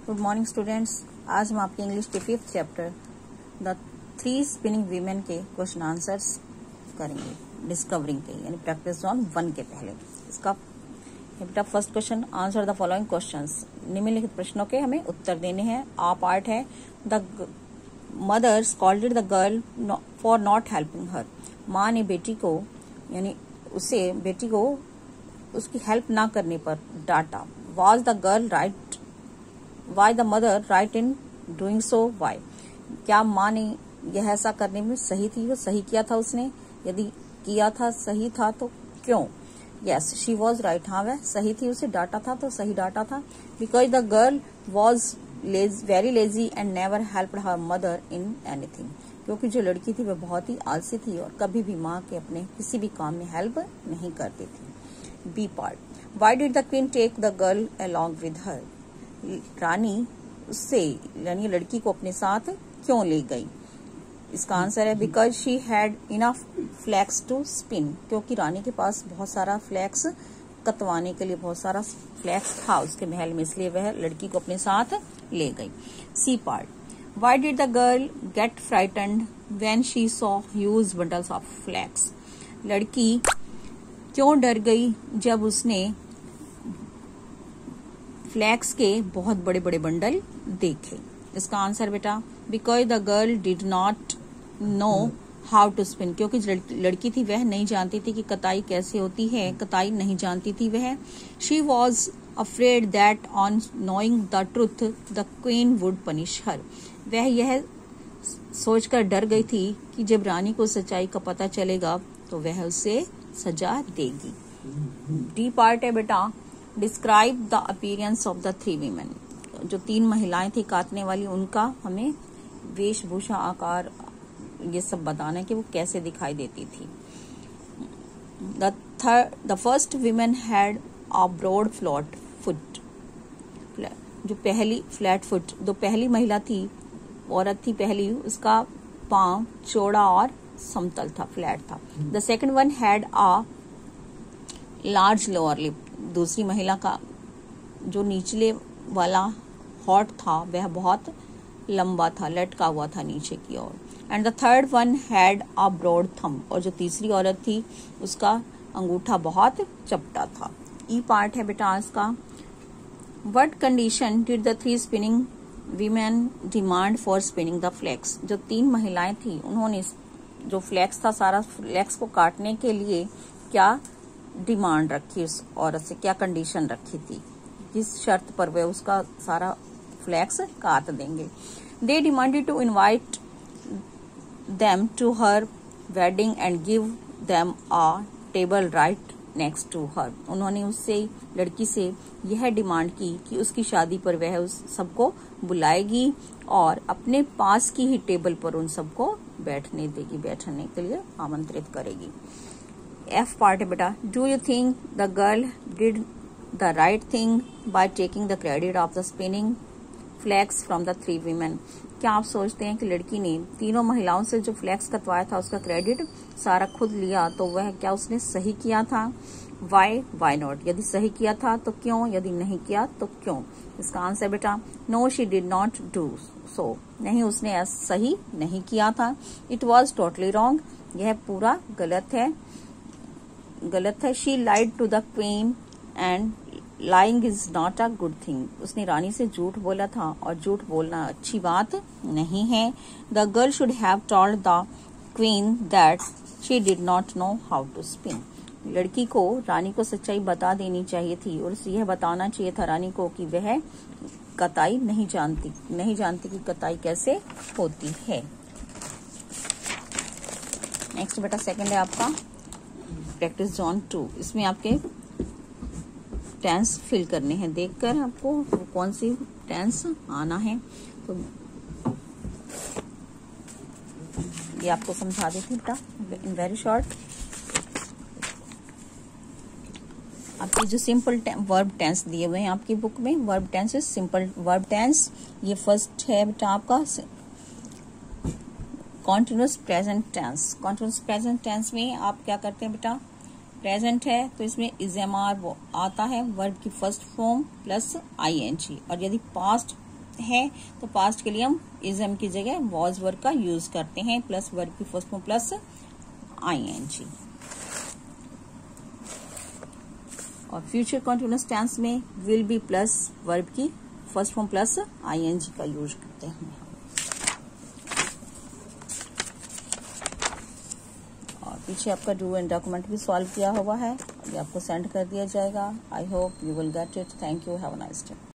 Good morning students. आज हम आपके इंग्लिश के 5th chapter the 3 spinning women के क्वेश्चन आंसर्स करेंगे, डिस्कवरिंग के, यानी प्रैक्टिस जॉन 1 के पहले। इसका बेटा first question, answer the following questions. निम्नलिखित प्रश्नों के हमें उत्तर देने हैं। आ पार्ट है the mother scolded the girl for not helping her. माँ ने बेटी को, यानी उसे, बेटी को उसकी हेल्प ना करने पर डांटा। Was the girl right? Why the mother right in doing so? Why? क्या माँ ने यह ऐसा करने में सही थी? वो सही किया था उसने? यदि किया था, सही था, तो क्यों? Yes, she was right. हाँ, वह सही थी, उसे डांटा था तो सही डांटा था। Because the girl was very lazy and never helped her mother in anything. क्योंकि जो लड़की थी वह बहुत ही आलसी थी और कभी भी माँ के अपने किसी भी काम में हेल्प नहीं करती थी। B part, why did the queen take the girl along with her? रानी उससे, यानी लड़की को अपने साथ क्यों ले गई? इसका आंसर है because she had enough flax to spin. क्योंकि रानी के पास बहुत सारा फ्लैक्स कतवाने के लिए बहुत सारा फ्लैक्स था उसके महल में, इसलिए वह लड़की को अपने साथ ले गई। C part, why did the girl get frightened when she saw huge bundles of flax? लड़की क्यों डर गई जब उसने फ्लैक्स के बहुत बड़े बड़े बंडल देखे? इसका आंसर बेटा, because the girl did not know how to spin. क्योंकि लड़की थी वह नहीं जानती थी कि कताई कैसे होती है, कताई नहीं जानती थी वह। She was afraid that on knowing the truth the queen would punish her. वह यह सोचकर डर गई थी कि जब रानी को सच्चाई का पता चलेगा तो वह उसे सजा देगी। डी पार्ट है बेटा, describe the appearance of the 3 women. जो 3 महिलाएं थी काटने वाली, उनका हमें वेशभूषा, आकार, ये सब बताना है कि वो कैसे दिखाई देती थी। The first women had a broad flat foot. जो पहली फ्लैट फुट, जो पहली महिला थी, औरत थी पहली, उसका पांव चौड़ा और समतल था, फ्लैट था। The second one had a large lower lip. दूसरी महिला का जो निचले वाला हॉट था वह बहुत लंबा था, लटका हुआ था नीचे की ओर। And the third one had a broad thumb. और जो तीसरी औरत थी उसका अंगूठा बहुत चपटा था। ई पार्ट है बेटा इसका, what condition did the 3 spinning women demand for spinning the flax? जो 3 महिलाएं थी उन्होंने जो फ्लैक्स था, सारा फ्लैक्स को काटने के लिए क्या डिमांड रखी उस औरत से, क्या कंडीशन रखी थी, किस शर्त पर वे उसका सारा फ्लैक्स काट देंगे? They demanded to invite them to her wedding and give them a table right next to her. उन्होंने उससे, लड़की से, यह डिमांड की कि उसकी शादी पर वह उस सबको बुलाएगी और अपने पास की ही टेबल पर उन सबको बैठने देगी, बैठने के लिए आमंत्रित करेगी। एफ पार्ट है बेटा, do you think the girl did the right thing by taking the credit of the spinning flax from the 3 women? क्या आप सोचते हैं कि लड़की ने तीनों महिलाओं से जो फ्लैक्स कटवाया था उसका क्रेडिट सारा खुद लिया, तो वह क्या उसने सही किया था? वाई? Why not? यदि सही किया था तो क्यों? यदि नहीं किया तो क्यों? इसका आंसर बेटा, no she did not do so. नहीं, उसने सही नहीं किया था। It was totally wrong. यह पूरा गलत है, गलत है। She lied to the queen and lying is not a good thing. उसने रानी से झूठ बोला था और झूठ बोलना अच्छी बात नहीं है। The girl should have told the queen that she did not know how to spin. लड़की को, रानी को सच्चाई बता देनी चाहिए थी और उसे यह बताना चाहिए था रानी को कि वह कताई नहीं जानती कि कताई कैसे होती है। नेक्स्ट बेटा सेकंड है आपका प्रैक्टिस जॉन 2। इसमें आपके टेंस फिल करने हैं, देखकर आपको कौन सी टेंस आना है। तो ये आपको समझा देती बेटा इन वेरी शॉर्ट। आपकी जो सिंपल वर्ब टेंस दिए हुए हैं आपकी बुक में, verb tense is simple verb tense. ये फर्स्ट है बेटा आपका continuous present tense. Continuous present tense में आप क्या करते हैं बेटा, प्रेजेंट है तो इसमें इज एम आर आता है, वर्ब की फर्स्ट फॉर्म प्लस आईएनजी। और यदि पास्ट है तो पास्ट के लिए हम इज एम की जगह वॉज वर्ब का यूज करते हैं, प्लस वर्ब की फर्स्ट फॉर्म प्लस आईएनजी। और फ्यूचर कंटिन्यूअस टेंस में विल बी प्लस वर्ब की फर्स्ट फॉर्म प्लस आईएनजी का यूज करते हैं। और पीछे आपका डू एंड डॉक्यूमेंट भी सॉल्व किया हुआ है, ये आपको सेंड कर दिया जाएगा। I hope you will get it. Thank you, have a nice day.